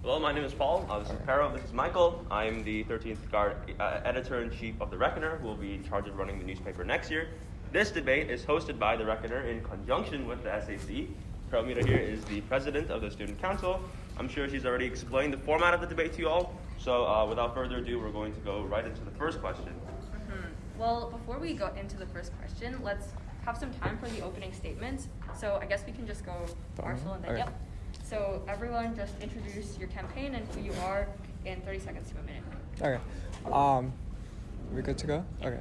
Hello, my name is Paul. This is Pero. This is Michael. I'm the 13th guard editor-in-chief of the Reckoner, who will be in charge of running the newspaper next year. This debate is hosted by the Reckoner in conjunction with the SAC. Pearl here is the president of the Student Council. I'm sure she's already explained the format of the debate to you all. So without further ado, we're going to go right into the first question. Well, before we go into the first question, let's have some time for the opening statements. So I guess we can just go Arsal and then, Okay. yep. So everyone just introduce your campaign and who you are in 30 seconds to a minute. Okay. We good to go? Okay.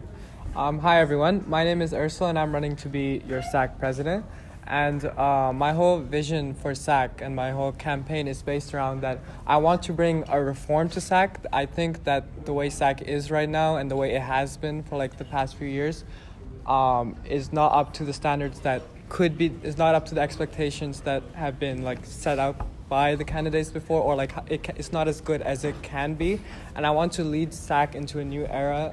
Hi everyone. My name is Ursula and I'm running to be your SAC president. And my whole vision for SAC and my whole campaign is based around that I want to bring a reform to SAC. I think that the way SAC is right now and the way it has been for like the past few years is not up to the standards that could be, is not up to the expectations that have been like set out by the candidates before, or like it's not as good as it can be. And I want to lead SAC into a new era,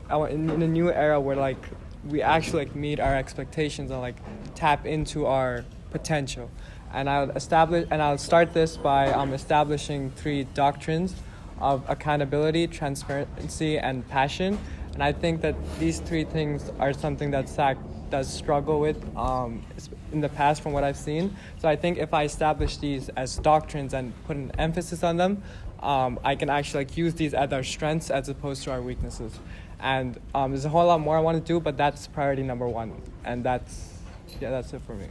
in a new era where like we actually like meet our expectations and like tap into our potential. And I'll start this by establishing 3 doctrines of accountability, transparency, and passion. And I think that these 3 things are something that SAC does struggle with in the past from what I've seen. So I think if I establish these as doctrines and put an emphasis on them, I can actually like use these as our strengths as opposed to our weaknesses. And there's a whole lot more I want to do, but that's priority number 1. And that's it for me.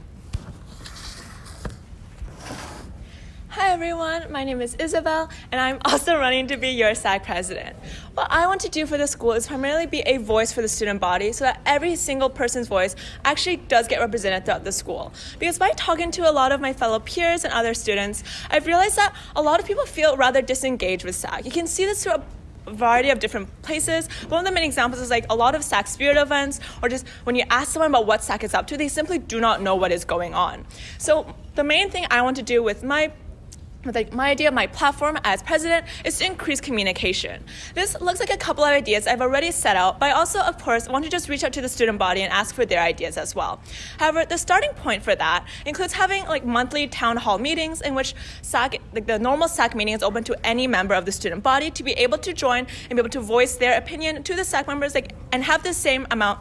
Hi everyone, my name is Isabel, and I'm also running to be your SAC president. What I want to do for the school is primarily be a voice for the student body so that every single person's voice actually does get represented throughout the school. Because by talking to a lot of my fellow peers and other students, I've realized that a lot of people feel rather disengaged with SAC. You can see this through a variety of different places. One of the main examples is like a lot of SAC spirit events, or just when you ask someone about what SAC is up to, they simply do not know what is going on. So the main thing I want to do with my idea of my platform as president is to increase communication. This looks like a couple of ideas I've already set out, but I also, of course, want to just reach out to the student body and ask for their ideas as well. However, the starting point for that includes having like monthly town hall meetings in which SAC, like the normal SAC meeting, is open to any member of the student body to be able to join and be able to voice their opinion to the SAC members, and have the same amount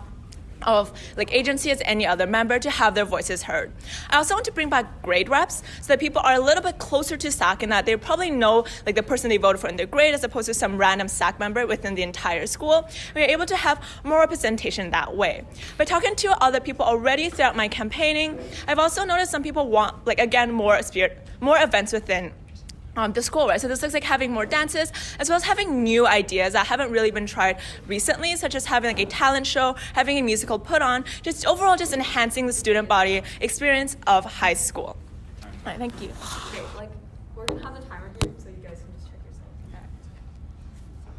of like agency as any other member to have their voices heard. I also want to bring back grade reps so that people are a little bit closer to SAC and that they probably know like the person they voted for in their grade as opposed to some random SAC member within the entire school. We are able to have more representation that way. By talking to other people already throughout my campaigning, I've also noticed some people want more events within the school, right? So this looks like having more dances, as well as having new ideas that haven't really been tried recently, such as having like a talent show, having a musical put on, just overall just enhancing the student body experience of high school. All right, thank you. Okay, we're gonna have the timer here so you guys can just check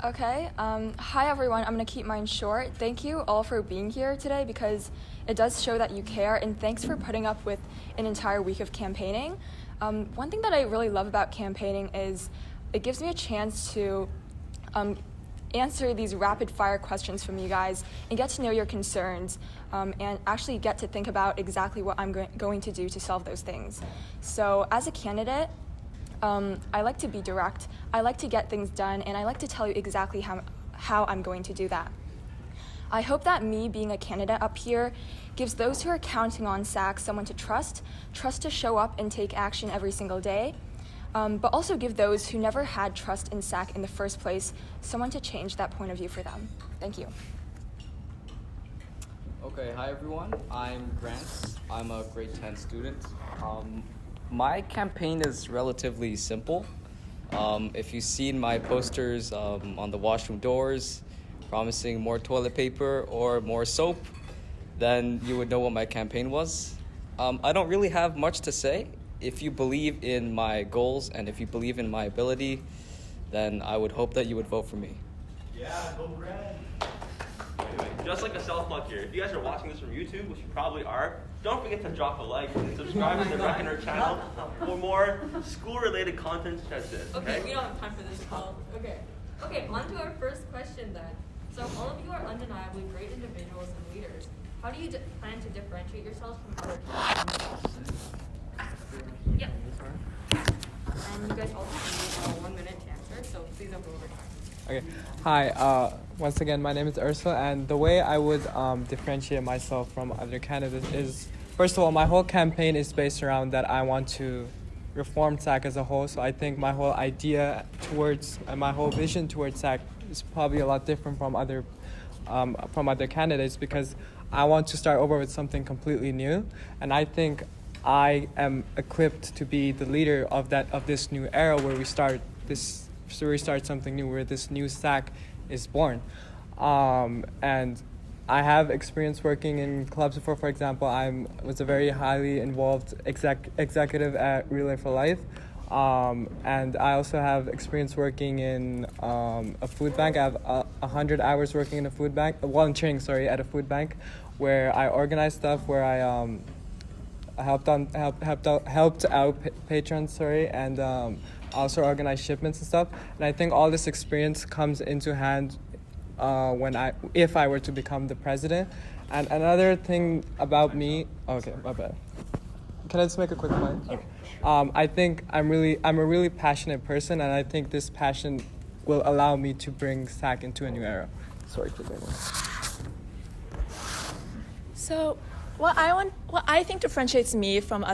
yourself. Okay, hi everyone, I'm gonna keep mine short. Thank you all for being here today because it does show that you care, and thanks for putting up with an entire week of campaigning. One thing that I really love about campaigning is it gives me a chance to answer these rapid fire questions from you guys and get to know your concerns and actually get to think about exactly what I'm going to do to solve those things. So as a candidate, I like to be direct, I like to get things done, and I like to tell you exactly how I'm going to do that. I hope that me being a candidate up here gives those who are counting on SAC someone to trust to show up and take action every single day, but also give those who never had trust in SAC in the first place someone to change that point of view for them. Thank you. Okay, hi everyone. I'm Grant. I'm a grade 10 student. My campaign is relatively simple. If you've seen my posters on the washroom doors, promising more toilet paper or more soap, then you would know what my campaign was. I don't really have much to say. If you believe in my goals and if you believe in my ability, then I would hope that you would vote for me. Yeah, vote red. Anyway, just like a self-plug here, if you guys are watching this from YouTube, which you probably are, don't forget to drop a like and subscribe to the Reckoner channel for more school-related content such as this. Okay, we don't have time for this call. Okay, on to our first question then. So all of you are undeniably great individuals and leaders. How do you plan to differentiate yourselves from other people? Yeah. And you guys also need 1 minute to answer, so please don't go over time. Okay. Hi. Once again, my name is Ursula, and the way I would differentiate myself from other candidates is, first of all, my whole campaign is based around that I want to reform SAC as a whole. So I think my whole idea towards and my whole vision towards SAC is probably a lot different from other candidates, because I want to start over with something completely new, and I think I am equipped to be the leader of this new era where we start something new, where this new SAC is born. And I have experience working in clubs before. For example, I was a very highly involved executive at Relay for Life. And I also have experience working in a food bank. I have 100 hours working in a food bank, volunteering, at a food bank, where I organized stuff, where I helped out patrons, and also organized shipments and stuff. And I think all this experience comes into hand if I were to become the president. And another thing about me, okay, my bad. Can I just make a quick point? Okay. I think I'm a really passionate person, and I think this passion will allow me to bring SAC into a new era. Sorry for that. So, what I think differentiates me from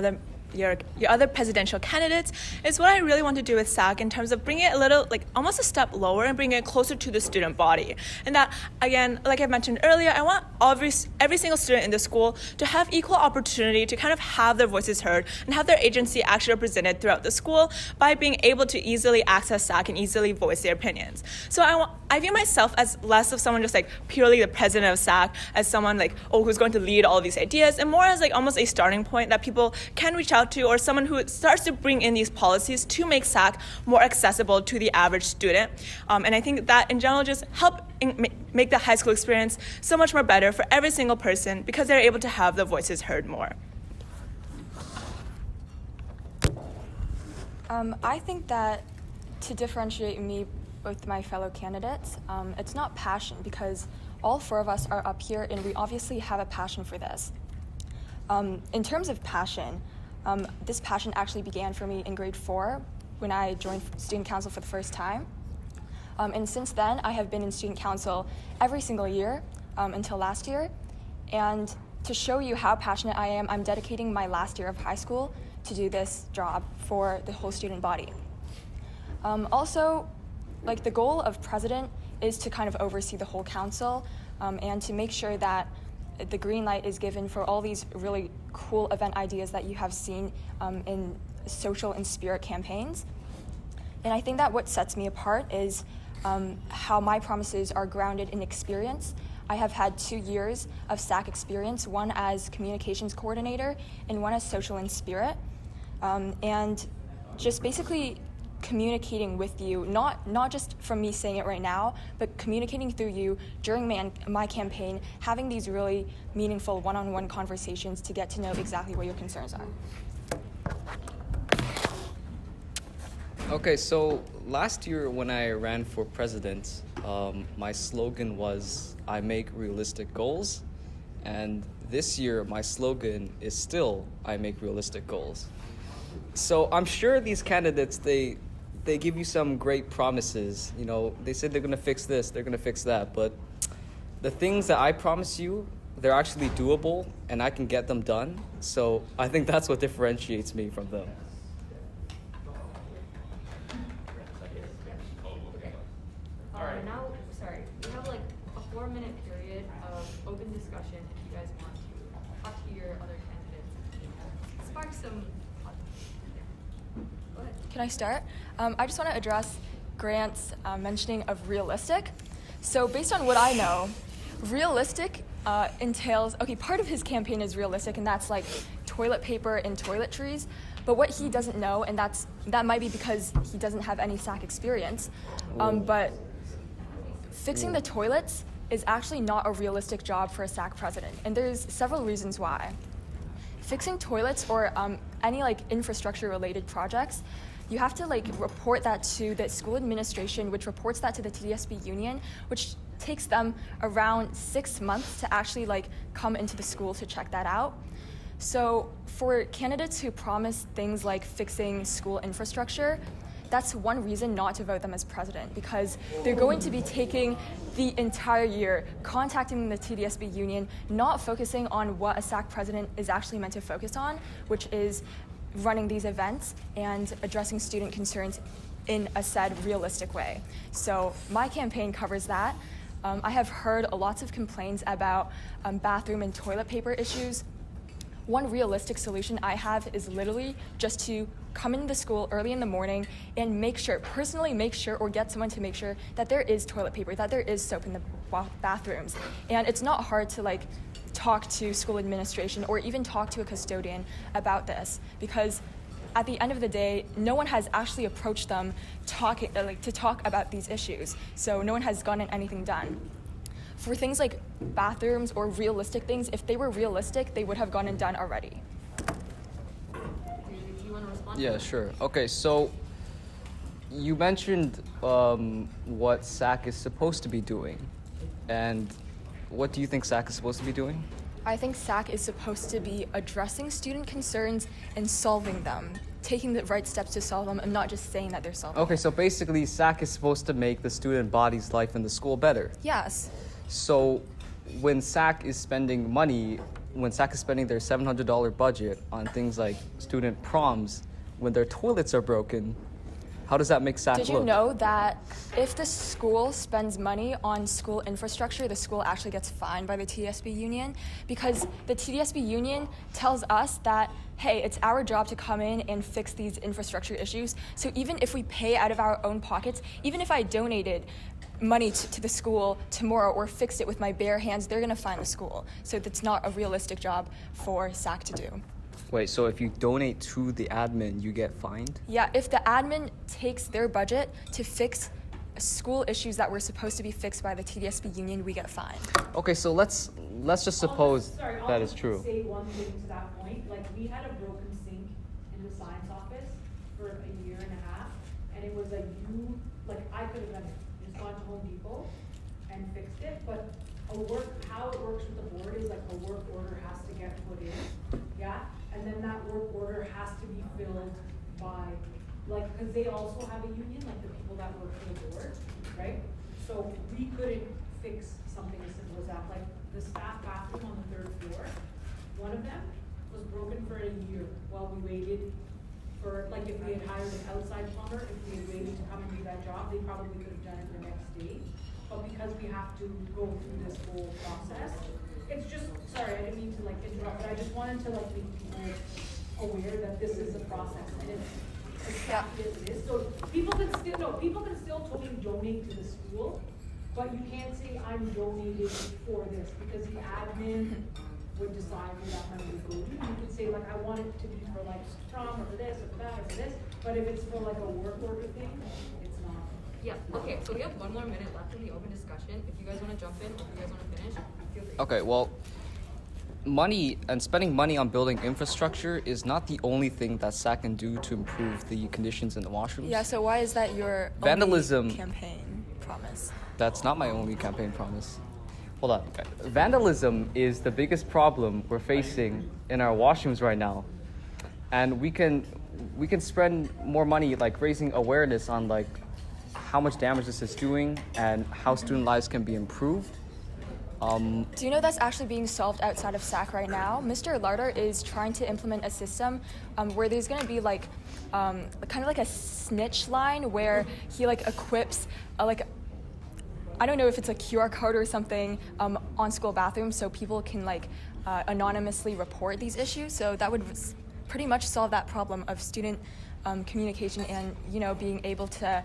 your other presidential candidates is what I really want to do with SAC in terms of bringing it a little, almost a step lower and bringing it closer to the student body. And that, again, like I mentioned earlier, I want every single student in the school to have equal opportunity to kind of have their voices heard and have their agency actually represented throughout the school by being able to easily access SAC and easily voice their opinions. So I view myself as less of someone just purely the president of SAC, as someone who's going to lead all of these ideas, and more as almost a starting point that people can reach out to, or someone who starts to bring in these policies to make SAC more accessible to the average student. And I think that in general just help make the high school experience so much more better for every single person, because they're able to have their voices heard more. I think that to differentiate me with my fellow candidates, it's not passion, because all four of us are up here and we obviously have a passion for this. In terms of passion, this passion actually began for me in grade 4 when I joined student council for the first time. And since then, I have been in student council every single year until last year. And to show you how passionate I am, I'm dedicating my last year of high school to do this job for the whole student body. Also, the goal of president is to kind of oversee the whole council and to make sure that the green light is given for all these really cool event ideas that you have seen in social and spirit campaigns. And I think that what sets me apart is how my promises are grounded in experience. I have had 2 years of SAC experience, one as communications coordinator and one as social and spirit. And just basically communicating with you, not just from me saying it right now, but communicating through you during my campaign, having these really meaningful one-on-one conversations to get to know exactly what your concerns are. Okay, so last year when I ran for president, my slogan was, I make realistic goals. And this year, my slogan is still, I make realistic goals. So I'm sure these candidates, they give you some great promises. You know, they said they're gonna fix this, they're gonna fix that, but the things that I promise you, they're actually doable and I can get them done. So I think that's what differentiates me from them. Now, sorry, we have like a 4-minute period of open discussion if you guys want to talk to your other candidates and spark some fun. Yeah. Go ahead. Can I start? I just want to address Grant's mentioning of realistic. So based on what I know, realistic entails, okay, part of his campaign is realistic, and that's like toilet paper and toiletries. But what he doesn't know, and that might be because he doesn't have any SAC experience, but fixing the toilets is actually not a realistic job for a SAC president, and there's several reasons why. Fixing toilets or any like infrastructure-related projects, you have to like report that to the school administration, which reports that to the TDSB union, which takes them around 6 months to actually like come into the school to check that out. So for candidates who promise things like fixing school infrastructure, that's one reason not to vote them as president, because they're going to be taking the entire year contacting the TDSB union, not focusing on what a SAC president is actually meant to focus on, which is running these events and addressing student concerns in a said realistic way. So my campaign covers that. I have heard lots of complaints about bathroom and toilet paper issues. One realistic solution I have is literally just to come into the school early in the morning and personally make sure, or get someone to make sure that there is toilet paper, that there is soap in the bathrooms. And it's not hard to talk to school administration or even talk to a custodian about this, because at the end of the day, no one has actually approached them to talk about these issues. So no one has gotten anything done. For things like bathrooms or realistic things, if they were realistic, they would have gotten done already. Do you want to respond? Yeah, sure. Okay, so you mentioned what SAC is supposed to be doing. And what do you think SAC is supposed to be doing? I think SAC is supposed to be addressing student concerns and solving them, taking the right steps to solve them, and not just saying that they're solving Okay, them. so basically SAC is supposed to make the student body's life in the school better. Yes. So when SAC is spending their $700 budget on things like student proms, when their toilets are broken, how does that make SAC look? Did you know that if the school spends money on school infrastructure, the school actually gets fined by the TDSB union? Because the TDSB union tells us that, hey, it's our job to come in and fix these infrastructure issues. So even if we pay out of our own pockets, even if I donated money to the school tomorrow or fixed it with my bare hands, they're going to fine the school. So that's not a realistic job for SAC to do. Wait, so if you donate to the admin, you get fined? Yeah, if the admin takes their budget to fix school issues that were supposed to be fixed by the TDSB union, we get fined. Okay, so let's just suppose that is true. I'll just say one thing to that point. We had a broken sink in the science office for a year and a half, and it was I could have done it. Just gone to Home Depot and fixed it, but how it works with the board is a work order has to get put in, yeah? And then that work order has to be filled by, because they also have a union, the people that work for the board, right? So we couldn't fix something as simple as that. The staff bathroom on the 3rd floor, one of them was broken for a year while we waited for, if we had hired an outside plumber, if we had waited to come and do that job, they probably could have done it the next day. But because we have to go through this whole process, it's just, sorry, I didn't mean to interrupt, but I just wanted to make people aware that this is a process, and it's exactly as it is. So people can still totally donate to the school, but you can't say I'm donating for this, because the admin would decide where that money would go. You could say I want it to be for prom or for this or for that or for this, but if it's for a work order thing, it's not. Yeah, okay, so we have 1 more minute left in the open discussion. If you guys want to jump in, or if you guys want to finish, feel free. Okay, well, money and spending money on building infrastructure is not the only thing that SAC can do to improve the conditions in the washrooms. Yeah, so why is that your Vandalism. only campaign promise? That's not my only campaign promise. Hold on. Okay. Vandalism is the biggest problem we're facing in our washrooms right now. And we can spend more money raising awareness on how much damage this is doing and how student lives can be improved. Do you know that's actually being solved outside of SAC right now? Mr. Larder is trying to implement a system where there's going to be kind of a snitch line where he equips I don't know if it's a QR code or something on school bathrooms so people can anonymously report these issues. So that would pretty much solve that problem of student communication and being able to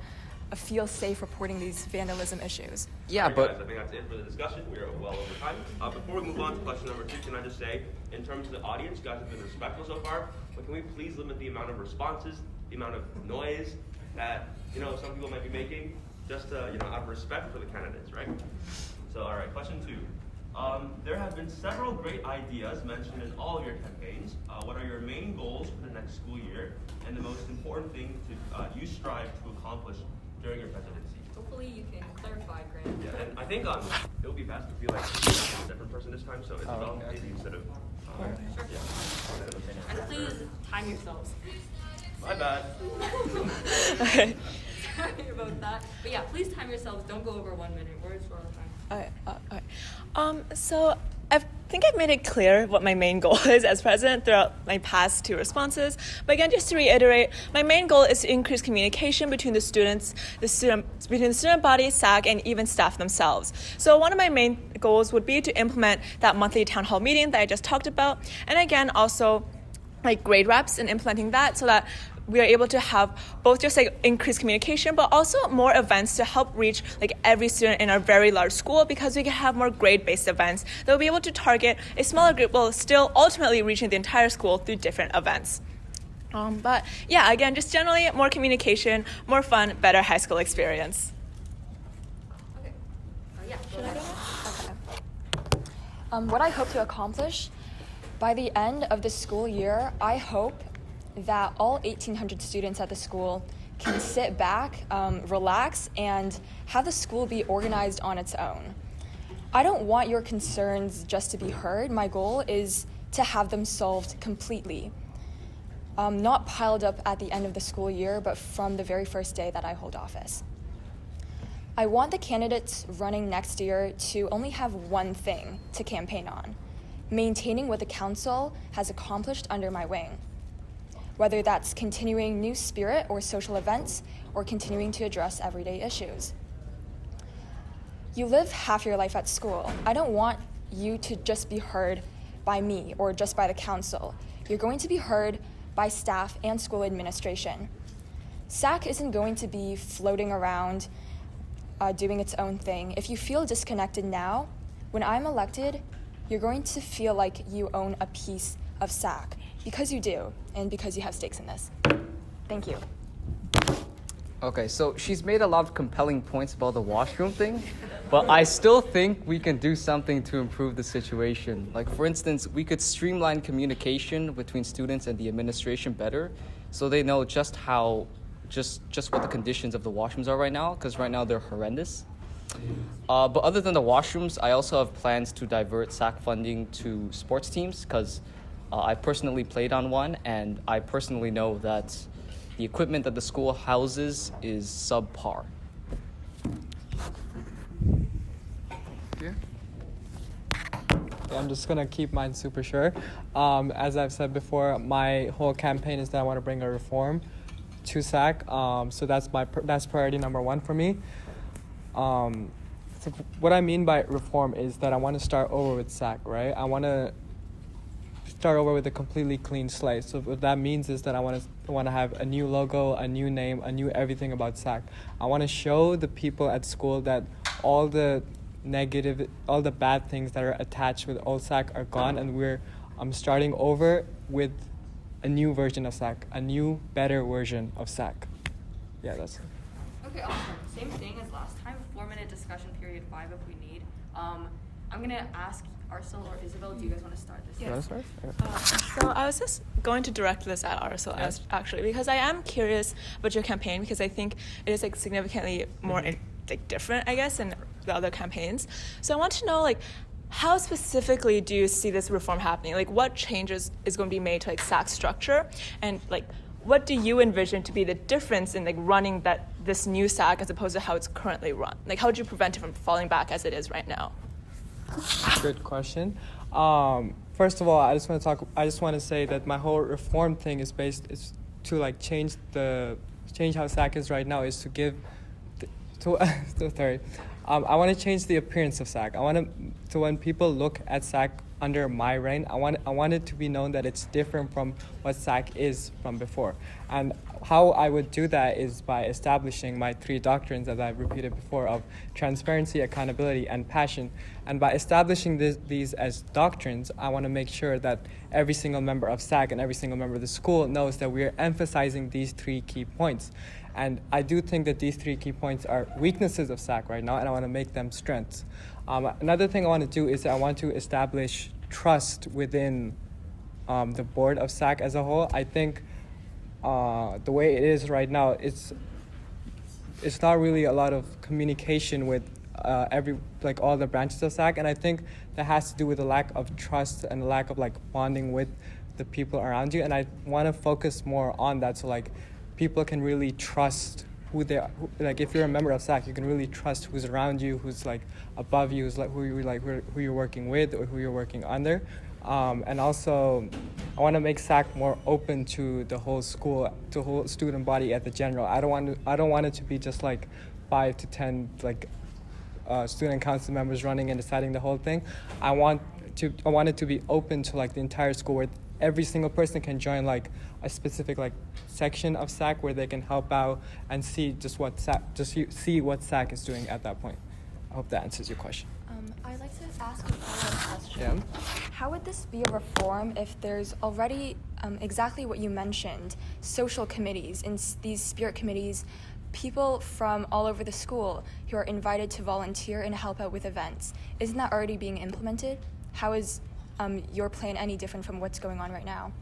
feel safe reporting these vandalism issues. Yeah, Alright, but guys, I think that's it for the discussion. We are well over time. Before we move on to question number 2, can I just say, in terms of the audience, you guys have been respectful so far, but can we please limit the amount of responses, the amount of noise that some people might be making, just out of respect for the candidates, right? So, all right, question 2. There have been several great ideas mentioned in all of your campaigns. What are your main goals for the next school year, and the most important thing you strive to accomplish during your presidency? Hopefully you can clarify, Grant. Yeah, and I think it would be best if you a different person this time, so Isabel, maybe instead of. Sure. Yeah. yourselves. My bad. Okay. Sorry about that. But yeah, please time yourselves. Don't go over 1 minute. Words for our time. Okay. So I think I've made it clear what my main goal is as president throughout my past 2 responses. But again, just to reiterate, my main goal is to increase communication between the students, between the student body, SAC, and even staff themselves. So one of my main goals would be to implement that monthly town hall meeting that I just talked about, and again, also like grade reps and implementing that so that we are able to have both just like increased communication, but also more events to help reach like every student in our very large school, because we can have more grade-based events that will be able to target a smaller group while still ultimately reaching the entire school through different events. But yeah, again, just generally more communication, more fun, better high school experience. Okay. Yeah. Should I go? Okay. What I hope to accomplish by the end of the school year, I hope that all 1,800 students at the school can sit back, relax, and have the school be organized on its own. I don't want your concerns just to be heard. My goal is to have them solved completely, not piled up at the end of the school year, but from the very first day that I hold office. I want the candidates running next year to only have one thing to campaign on: maintaining what the council has accomplished under my wing, whether that's continuing new spirit or social events or continuing to address everyday issues. You live half your life at school. I don't want you to just be heard by me or just by the council. You're going to be heard by staff and school administration. SAC isn't going to be floating around doing its own thing. If you feel disconnected now, when I'm elected, you're going to feel like you own a piece of SAC, because you do, and because you have stakes in this. Thank you. Okay, so she's made a lot of compelling points about the washroom thing, but I still think we can do something to improve the situation. Like, for instance, we could streamline communication between students and the administration better, so they know just what the conditions of the washrooms are right now, because right now they're horrendous. But other than the washrooms, I also have plans to divert SAC funding to sports teams, because I personally played on one, and I personally know that the equipment that the school houses is subpar. Yeah, I'm just gonna keep mine super short. As I've said before, my whole campaign is that I want to bring a reform to SAC. So that's priority number 1 for me. So what I mean by reform is that I want to start over with SAC, right? I want to start over with a completely clean slate. So what that means is that I want to have a new logo, a new name, a new everything about SAC. I want to show the people at school that all the bad things that are attached with old SAC are gone, and I'm starting over with a new version of SAC, a new, better version of SAC. Yeah, that's it. Okay, awesome. Same thing as last time. 4-minute discussion period 5 if we need. I'm gonna ask Arsal or Isabel. Do you guys want to start this? Yes. So I was just going to direct this at Arsal, actually, because I am curious about your campaign, because I think it is like significantly more different, I guess, than the other campaigns. So I want to know, like, how specifically do you see this reform happening? Like, what changes is going to be made to like SAC structure, and like, what do you envision to be the difference in like running this new SAC as opposed to how it's currently run? Like, how would you prevent it from falling back as it is right now? Good question. First of all, I just want to say that my whole reform thing is to like change how SAC is right now, is to give I want to change the appearance of SAC. I want to when people look at SAC under my reign, I want it to be known that it's different from what SAC is from before. And how I would do that is by establishing my 3 doctrines, as I've repeated before, of transparency, accountability, and passion. And by establishing these as doctrines, I want to make sure that every single member of SAC and every single member of the school knows that we are emphasizing these 3 key points. And I do think that these 3 key points are weaknesses of SAC right now, and I want to make them strengths. Another thing I want to do is I want to establish trust within the board of SAC as a whole. I think the way it is right now, it's not really a lot of communication with all the branches of SAC, and I think that has to do with a lack of trust and a lack of like bonding with the people around you, and I want to focus more on that, so like people can really trust who they are. Like if you're a member of SAC, you can really trust who's around you, who's like above you, who's like who you're working with or who you're working under. And also, I want to make SAC more open to the whole school, to the whole student body at the general. I don't want it to be just like 5 to 10 like student council members running and deciding the whole thing. I want it to be open to like the entire school, where every single person can join like a specific like section of SAC where they can help out and see see what SAC is doing at that point. I hope that answers your question. I'd like to ask a follow-up question. Yeah. How would this be a reform if there's already exactly what you mentioned, social committees, in these spirit committees, people from all over the school who are invited to volunteer and help out with events? Isn't that already being implemented? How is your plan any different from what's going on right now?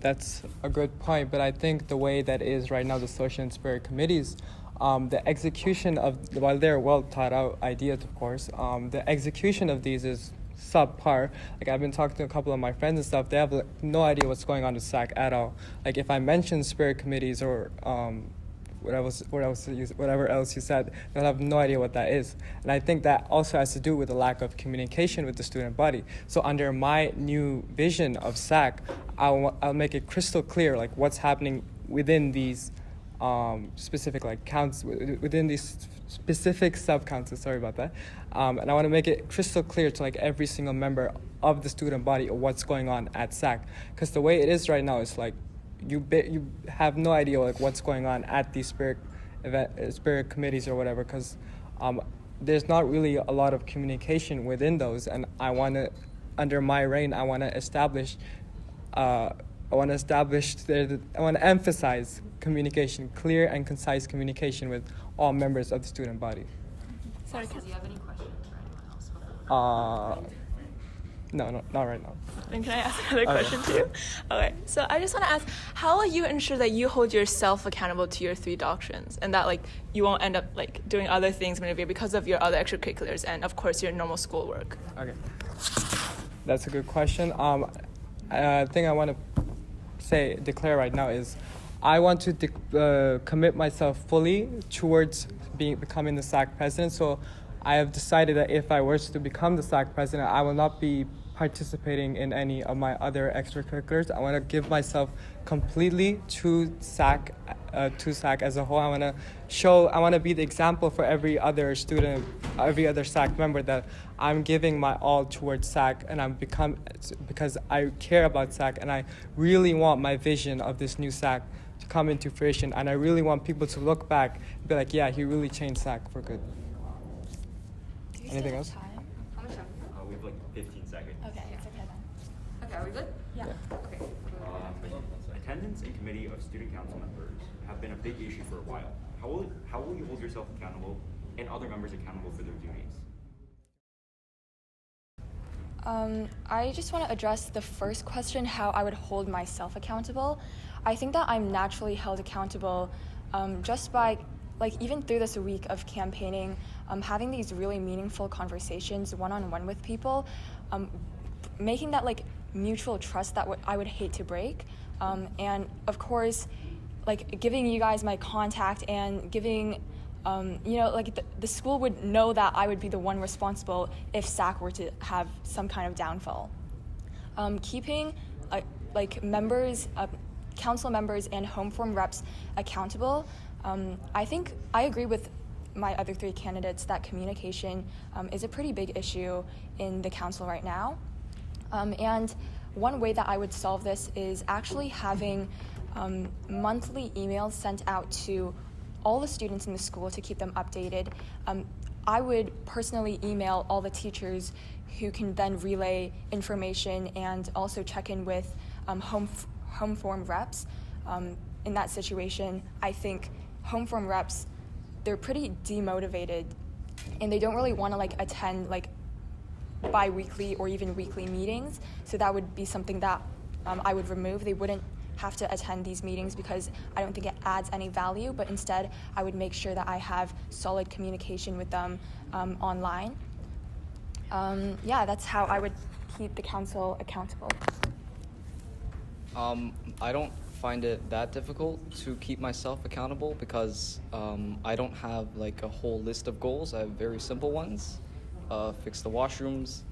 That's a good point, but I think the way that is right now, the social and spirit committees, the execution of, while they're well thought out ideas, of course, the execution of these is subpar. Like I've been talking to a couple of my friends and stuff, they have like, no idea what's going on with SAC at all. Like if I mention spirit committees or whatever else you said, they'll have no idea what that is. And I think that also has to do with the lack of communication with the student body. So under my new vision of SAC, I'll make it crystal clear like what's happening within these specific like counts, within these specific sub-councils, sorry about that. And I want to make it crystal clear to like every single member of the student body of what's going on at SAC. Because the way it is right now is like you have no idea like what's going on at these spirit committees or whatever, because there's not really a lot of communication within those. And I want to, under my reign, I want to emphasize communication, clear and concise communication with all members of the student body. Sorry, do you have any questions for anyone else? No, not right now. And can I ask another question too? Okay, so I just want to ask, how will you ensure that you hold yourself accountable to your 3 doctrines, and that like you won't end up like doing other things because of your other extracurriculars and of course your normal schoolwork? Okay, that's a good question. Thing I want to declare right now is I want to commit myself fully towards becoming the SAC president. So I have decided that if I were to become the SAC president, I will not be participating in any of my other extracurriculars. I want to give myself completely to SAC as a whole. I want to be the example for every other student, every other SAC member, that I'm giving my all towards SAC, and because I care about SAC, and I really want my vision of this new SAC to come into fruition, and I really want people to look back and be like, yeah, he really changed SAC for good. Anything else? How much time? We have like 15 seconds. Okay, it's okay then. Okay, are we good? Yeah. Okay. Attendance and committee of student council members have been a big issue for a while. How will you hold yourself accountable and other members accountable for their duties? I just want to address the first question, how I would hold myself accountable. I think that I'm naturally held accountable just by, like, even through this week of campaigning, having these really meaningful conversations one-on-one with people, making that, like, mutual trust that I would hate to break. And, of course, like, giving you guys my contact and giving, like, the school would know that I would be the one responsible if SAC were to have some kind of downfall. Keeping, members, council members and home forum reps accountable. I think I agree with my other 3 candidates that communication is a pretty big issue in the council right now. And one way that I would solve this is actually having monthly emails sent out to all the students in the school to keep them updated. I would personally email all the teachers who can then relay information and also check in with home forum reps. In that situation, I think home forum reps, they're pretty demotivated and they don't really want to attend bi-weekly or even weekly meetings. So that would be something that I would remove. They wouldn't have to attend these meetings because I don't think it adds any value, but instead I would make sure that I have solid communication with them online. Yeah, that's how I would keep the council accountable. I don't find it that difficult to keep myself accountable because I don't have like a whole list of goals. I have very simple ones. Fix the washrooms,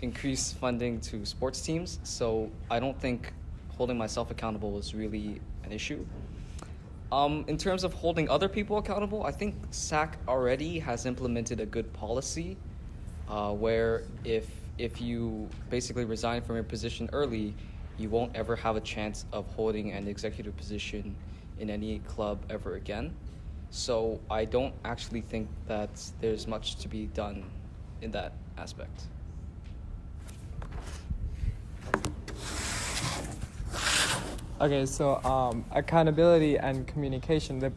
increase funding to sports teams. So I don't think holding myself accountable is really an issue. In terms of holding other people accountable, I think SAC already has implemented a good policy where if you basically resign from your position early, you won't ever have a chance of holding an executive position in any club ever again. So I don't actually think that there's much to be done in that aspect. Okay, so accountability and communication.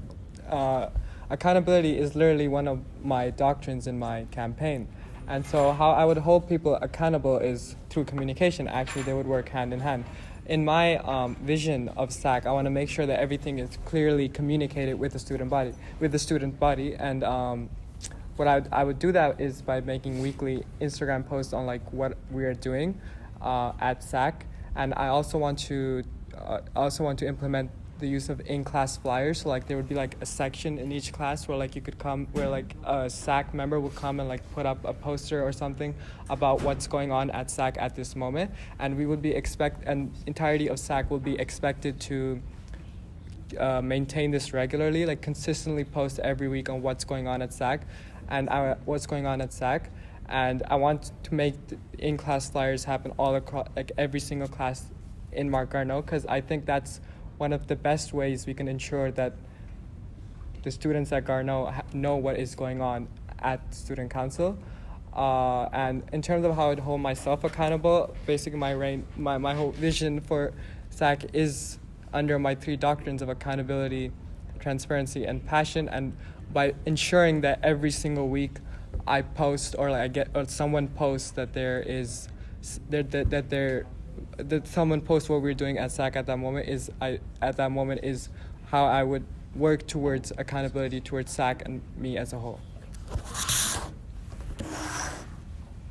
Accountability is literally one of my doctrines in my campaign. And so how I would hold people accountable is through communication. Actually, they would work hand in hand. In my vision of SAC, I want to make sure that everything is clearly communicated with the student body. And what I would do that is by making weekly Instagram posts on like what we are doing at SAC. And I also want to implement the use of in-class flyers. So like there would be like a section in each class where like you could come, where like a SAC member would come and like put up a poster or something about what's going on at SAC at this moment. And we would be and entirety of SAC will be expected to maintain this regularly, like consistently post every week on what's going on at SAC and what's going on at SAC. And I want to make the in-class flyers happen all across, like every single class in Mark Garneau, because I think that's one of the best ways we can ensure that the students at Garneau know what is going on at student council. And in terms of how I'd hold myself accountable, basically my whole vision for SAC is under my 3 doctrines of accountability, transparency, and passion. And by ensuring that every single week I post or someone posts that that someone posts what we're doing at SAC at that moment is how I would work towards accountability towards SAC and me as a whole.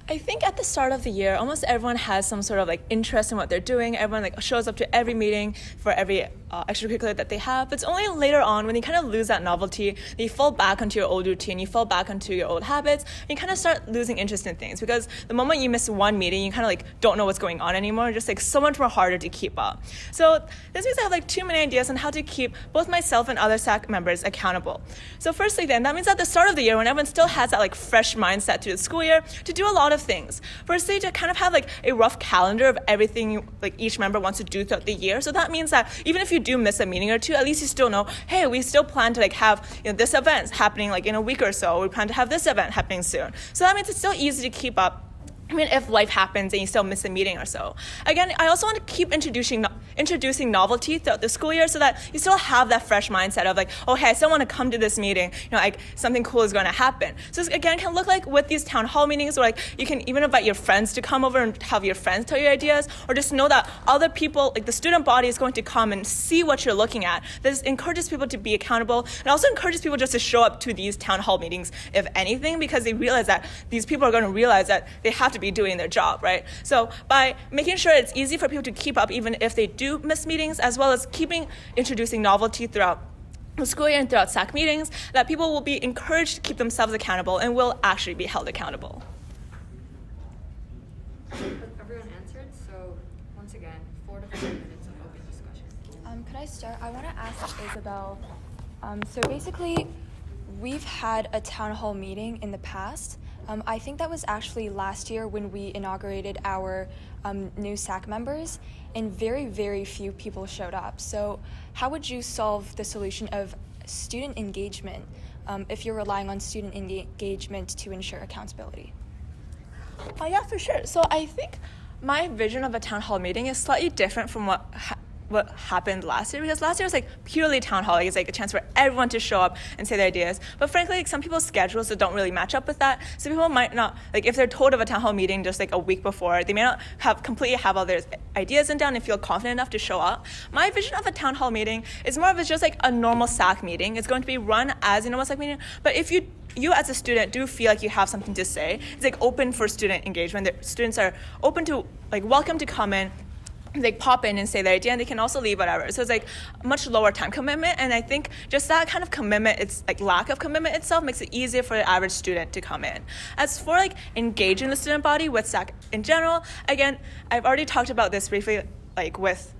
I think at the start of the year, almost everyone has some sort of like interest in what they're doing. Everyone like shows up to every meeting for every extracurricular that they have. But it's only later on when you kind of lose that novelty, that you fall back onto your old routine, you fall back onto your old habits, and you kind of start losing interest in things. Because the moment you miss one meeting, you kind of like don't know what's going on anymore. It's just like so much more harder to keep up. So this means I have like 2 main ideas on how to keep both myself and other SAC members accountable. So firstly then, that means at the start of the year when everyone still has that like fresh mindset to the school year, to do a lot of things. Firstly, to kind of have like a rough calendar of everything like each member wants to do throughout the year. So that means that even if you do miss a meeting or 2, at least you still know, hey, we still plan to like have this event happening like in a week or so. We plan to have this event happening soon. So that means it's still easy to keep up. I mean, if life happens and you still miss a meeting or so. Again, I also want to keep introducing novelty throughout the school year so that you still have that fresh mindset of like, oh, hey, I still want to come to this meeting. Like something cool is going to happen. So this, again, can look like with these town hall meetings where like you can even invite your friends to come over and have your friends tell you ideas, or just know that other people, like the student body is going to come and see what you're looking at. This encourages people to be accountable and also encourages people just to show up to these town hall meetings, if anything, because they realize that these people are going to realize that they have to be doing their job, right? So by making sure it's easy for people to keep up even if they do miss meetings, as well as introducing novelty throughout the school year and throughout SAC meetings, that people will be encouraged to keep themselves accountable and will actually be held accountable. Everyone answered, so once again, 4 to 5 minutes of open discussion. Could I start? I want to ask Isabel. So basically, we've had a town hall meeting in the past. I think that was actually last year when we inaugurated our new SAC members, and very, very few people showed up. So how would you solve the solution of student engagement if you're relying on student engagement to ensure accountability? Yeah, for sure. So I think my vision of a town hall meeting is slightly different from what what happened last year, because last year was like purely town hall. Like, it's like a chance for everyone to show up and say their ideas. But frankly, like, some people's schedules don't really match up with that. So people might not, like, if they're told of a town hall meeting just like a week before, they may not completely have all their ideas in down and feel confident enough to show up. My vision of a town hall meeting is more of just like a normal SAC meeting. It's going to be run as a normal SAC meeting, but if you as a student do feel like you have something to say, it's like open for student engagement. The students are open to, like, welcome to come in, they pop in and say their idea, and they can also leave whatever. So it's like much lower time commitment, and I think just that kind of commitment, it's like lack of commitment itself makes it easier for the average student to come in. As for like engaging the student body with SAC in general, again, I've already talked about this briefly, like with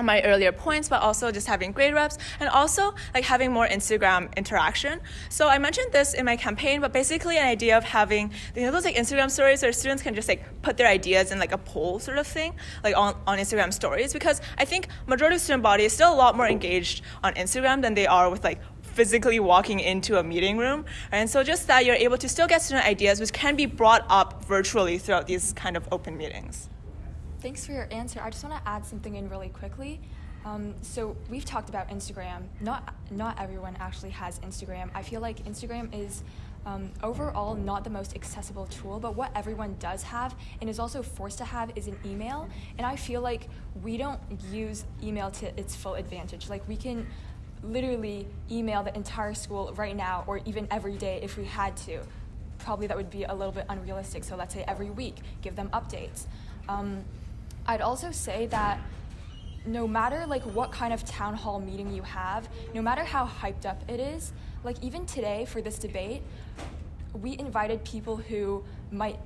my earlier points, but also just having grade reps and also like having more Instagram interaction. So I mentioned this in my campaign, but basically an idea of having, those like Instagram stories where students can just like put their ideas in like a poll sort of thing, like on Instagram stories, because I think majority of student body is still a lot more engaged on Instagram than they are with like physically walking into a meeting room. And so just that you're able to still get student ideas which can be brought up virtually throughout these kind of open meetings. Thanks for your answer. I just want to add something in really quickly. So we've talked about Instagram. Not everyone actually has Instagram. I feel like Instagram is overall not the most accessible tool, but what everyone does have and is also forced to have is an email. And I feel like we don't use email to its full advantage. Like, we can literally email the entire school right now, or even every day if we had to. Probably that would be a little bit unrealistic. So let's say every week, give them updates. I'd also say that no matter like what kind of town hall meeting you have, no matter how hyped up it is, like even today for this debate, we invited people who might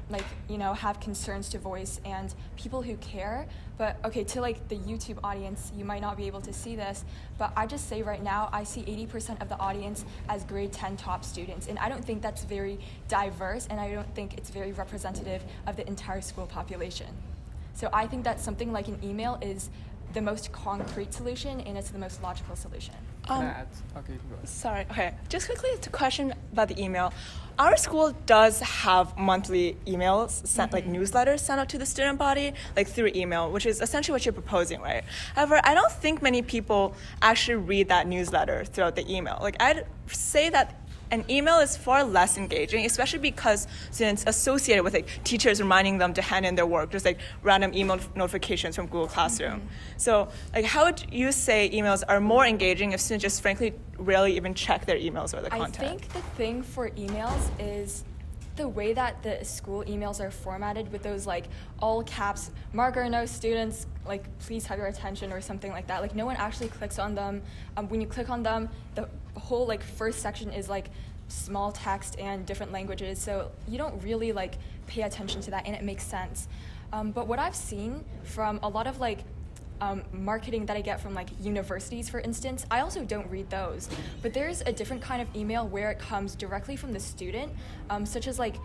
have concerns to voice and people who care. But okay, to like the YouTube audience, you might not be able to see this, but I just say right now, I see 80% of the audience as grade 10 top students. And I don't think that's very diverse, and I don't think it's very representative of the entire school population. So I think that something like an email is the most concrete solution, and it's the most logical solution. Can I add? Okay, you can go ahead. Sorry. Okay. Just quickly to question about the email. Our school does have monthly emails sent, like newsletters sent out to the student body, like through email, which is essentially what you're proposing, right? However, I don't think many people actually read that newsletter throughout the email. Like, I'd say that an email is far less engaging, especially because students associate it with like teachers reminding them to hand in their work, just like random email notifications from Google Classroom. So like, how would you say emails are more engaging if students just frankly rarely even check their emails or the content? I think the thing for emails is the way that the school emails are formatted with those like all caps, marker no students, like please have your attention or something like that. Like, no one actually clicks on them. When you click on them, the whole like first section is like small text and different languages, so you don't really like pay attention to that, and it makes sense. But what I've seen from a lot of like marketing that I get from like universities, for instance, I also don't read those. But there's a different kind of email where it comes directly from the student, such as like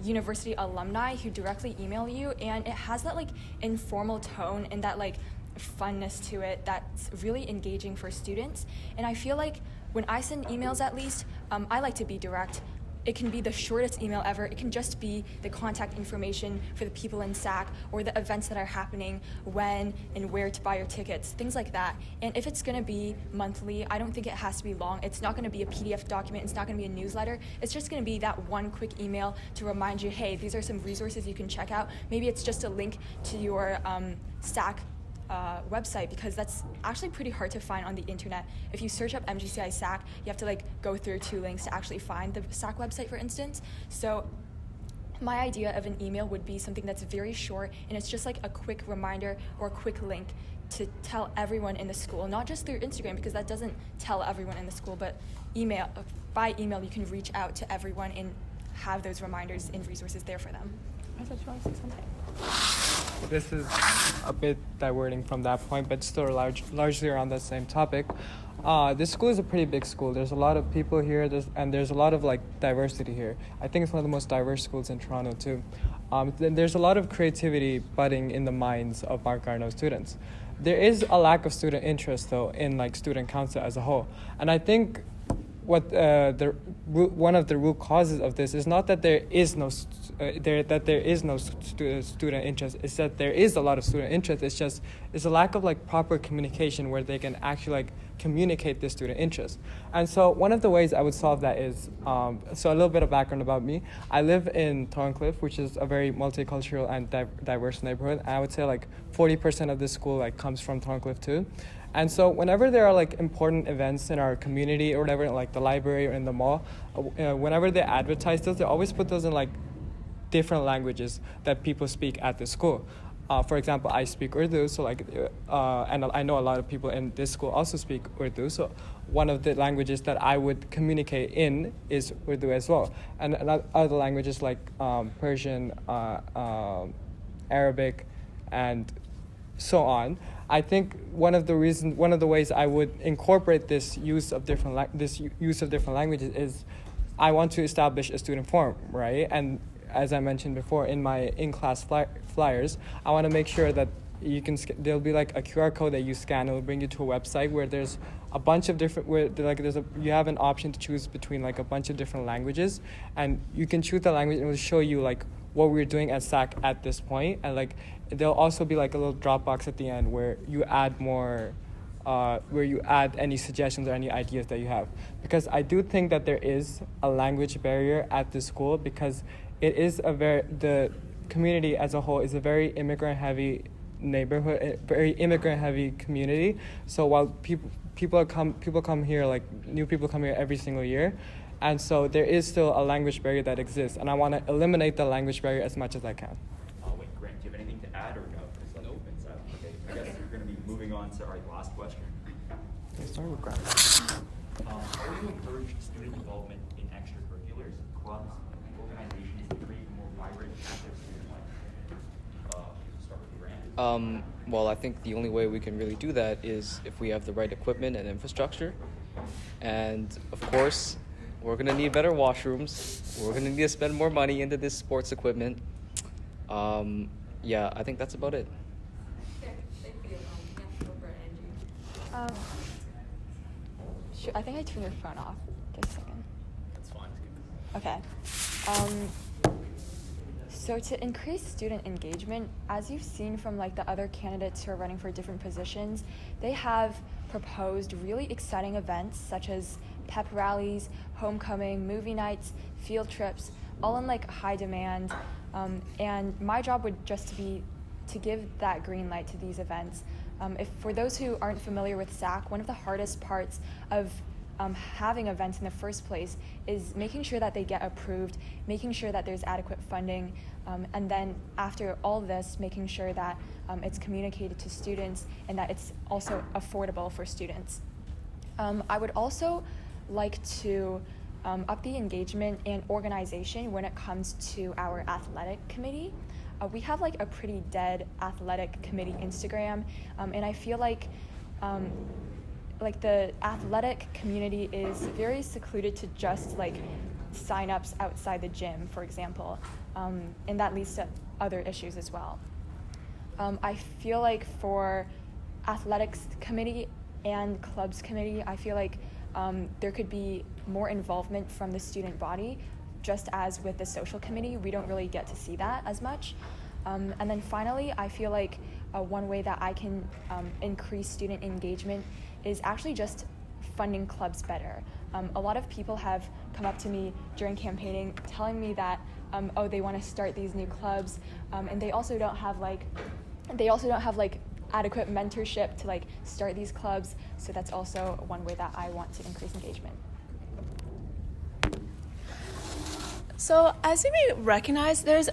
university alumni who directly email you, and it has that like informal tone and that like funness to it that's really engaging for students. And I feel like when I send emails, at least, I like to be direct. It can be the shortest email ever. It can just be the contact information for the people in SAC or the events that are happening, when and where to buy your tickets, things like that. And if it's going to be monthly, I don't think it has to be long. It's not going to be a PDF document. It's not going to be a newsletter. It's just going to be that one quick email to remind you, hey, these are some resources you can check out. Maybe it's just a link to your SAC website, because that's actually pretty hard to find on the internet. If you search up MGCI SAC, you have to like go through 2 links to actually find the SAC website, for instance. So my idea of an email would be something that's very short, and it's just like a quick reminder or a quick link to tell everyone in the school, not just through Instagram, because that doesn't tell everyone in the school, but by email you can reach out to everyone and have those reminders and resources there for them. I thought you wanted to say something. This is a bit diverting from that point, but still largely around the same topic. This school is a pretty big school. There's a lot of people here, there's a lot of like diversity here. I think it's one of the most diverse schools in Toronto too. There's a lot of creativity budding in the minds of Mark Garneau students. There is a lack of student interest though in like student council as a whole, and I think one of the root causes of this is not that there is no student interest. It's that there is a lot of student interest. It's a lack of like proper communication where they can actually like communicate this student interest. And so one of the ways I would solve that is so a little bit of background about me. I live in Thorncliffe, which is a very multicultural and diverse neighborhood. And I would say like 40% of this school like comes from Thorncliffe too. And so whenever there are like important events in our community or whatever, like the library or in the mall, whenever they advertise those, they always put those in like different languages that people speak at the school. For example, I speak Urdu, so like, and I know a lot of people in this school also speak Urdu. So one of the languages that I would communicate in is Urdu as well, and other languages like Persian, Arabic, and so on. I think one of the ways I would incorporate this use of different languages is I want to establish a student forum, right? And as I mentioned before, in my in-class flyers, I want to make sure that you can. There'll be like a QR code that you scan. It will bring you to a website where there's a bunch of different. You have an option to choose between like a bunch of different languages, and you can choose the language, and it will show you like what we're doing at SAC at this point, and like there'll also be like a little drop box at the end where you add more. Where you add any suggestions or any ideas that you have, because I do think that there is a language barrier at the school because it is the community as a whole is a very immigrant-heavy neighborhood, a very immigrant-heavy community. So while people come here, like new people come here every single year, and so there is still a language barrier that exists, and I want to eliminate the language barrier as much as I can. Wait, Grant, do you have anything to add or no? Nope. Okay, I guess we're going to be moving on to our last question. Okay, start with Grant. How do you encourage student involvement in extracurriculars, clubs, organizations to create more vibrant, active student life? Start with Grant. Well, I think the only way we can really do that is if we have the right equipment and infrastructure. And of course, we're going to need better washrooms. We're going to need to spend more money into this sports equipment. Yeah, I think that's about it. I think I turned your phone off. Just a second. That's fine. Okay. So to increase student engagement, as you've seen from like the other candidates who are running for different positions, they have proposed really exciting events such as pep rallies, homecoming, movie nights, field trips, all in like high demand. And my job would just be to give that green light to these events. If for those who aren't familiar with SAC, one of the hardest parts of having events in the first place is making sure that they get approved, making sure that there's adequate funding, and then after all this, making sure that it's communicated to students and that it's also affordable for students. I would also like to up the engagement and organization when it comes to our athletic committee. We have like a pretty dead athletic committee Instagram, and I feel like the athletic community is very secluded to just like sign-ups outside the gym, for example, and that leads to other issues as well. I feel like for athletics committee and clubs committee, I feel like there could be more involvement from the student body. Just as with the social committee, we don't really get to see that as much. And then finally, I feel like one way that I can increase student engagement is actually just funding clubs better. A lot of people have come up to me during campaigning telling me that, they want to start these new clubs, and they also don't have adequate mentorship to like start these clubs. So that's also one way that I want to increase engagement. So as you may recognize, there's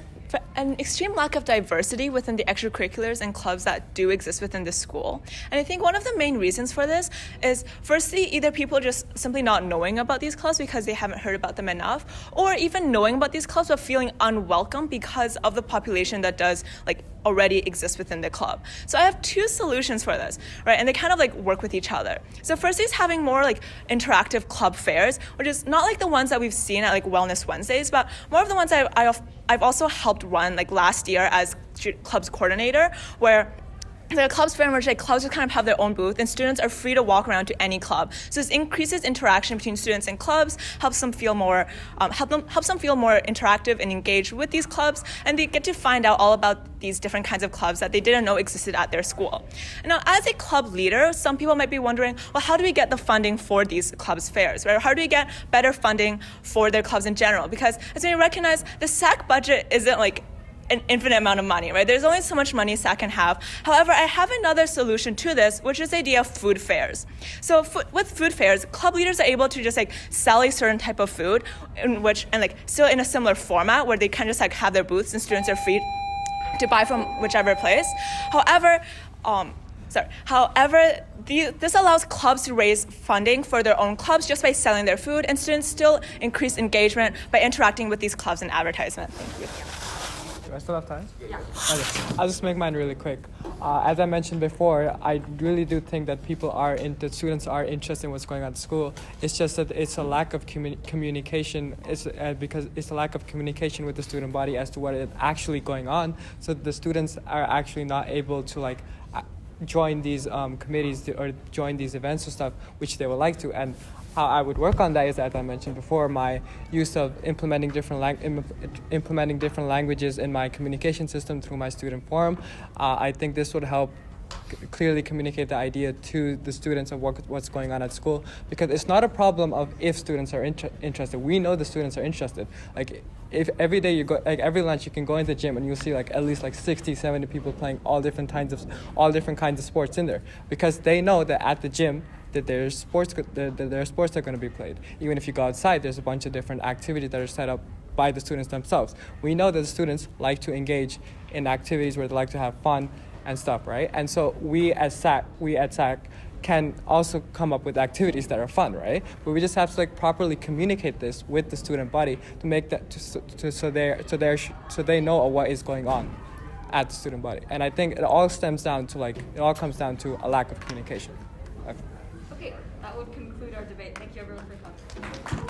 an extreme lack of diversity within the extracurriculars and clubs that do exist within the school. And I think one of the main reasons for this is, firstly, either people just simply not knowing about these clubs because they haven't heard about them enough, or even knowing about these clubs but feeling unwelcome because of the population that does like already exist within the club. So I have two solutions for this, right? And they kind of like work with each other. So firstly is having more like interactive club fairs, which is not like the ones that we've seen at like Wellness Wednesdays, but more of the ones I've also helped run like last year as clubs coordinator, where the clubs fair in which clubs just kind of have their own booth and students are free to walk around to any club. So this increases interaction between students and clubs, helps them feel more interactive and engaged with these clubs, and they get to find out all about these different kinds of clubs that they didn't know existed at their school. And now, as a club leader, some people might be wondering, well, how do we get the funding for these clubs fairs, right? How do we get better funding for their clubs in general? Because as we recognize, the SAC budget isn't like an infinite amount of money, right? There's only so much money SAC can have. However, I have another solution to this, which is the idea of food fairs. So with food fairs, club leaders are able to just sell a certain type of food still in a similar format where they can just have their booths and students are free to buy from whichever place. However, this allows clubs to raise funding for their own clubs just by selling their food, and students still increase engagement by interacting with these clubs in advertisement. Thank you. Do I still have time? Yeah. Okay. I'll just make mine really quick. As I mentioned before, I really do think that students are interested in what's going on at school. It's just that it's a lack of communication. Because it's a lack of communication with the student body as to what is actually going on. So the students are actually not able to join these committees or join these events or stuff, which they would like to. And how I would work on that is, as I mentioned before, my use of implementing different languages in my communication system through my student forum. I think this would help clearly communicate the idea to the students of what's going on at school, because it's not a problem of if students are interested. We know the students are interested. If every day you go, every lunch you can go into the gym and you'll see at least 60, 70 people playing all different kinds of sports in there, because they know that at the gym that there's sports that are going to be played. Even if you go outside, there's a bunch of different activities that are set up by the students themselves. We know that the students like to engage in activities where they like to have fun and stuff, right? And so we at SAC can also come up with activities that are fun, right? But we just have to properly communicate this with the student body to make that so they know what is going on at the student body. And I think it all comes down to a lack of communication. Okay, that would conclude our debate. Thank you everyone for coming.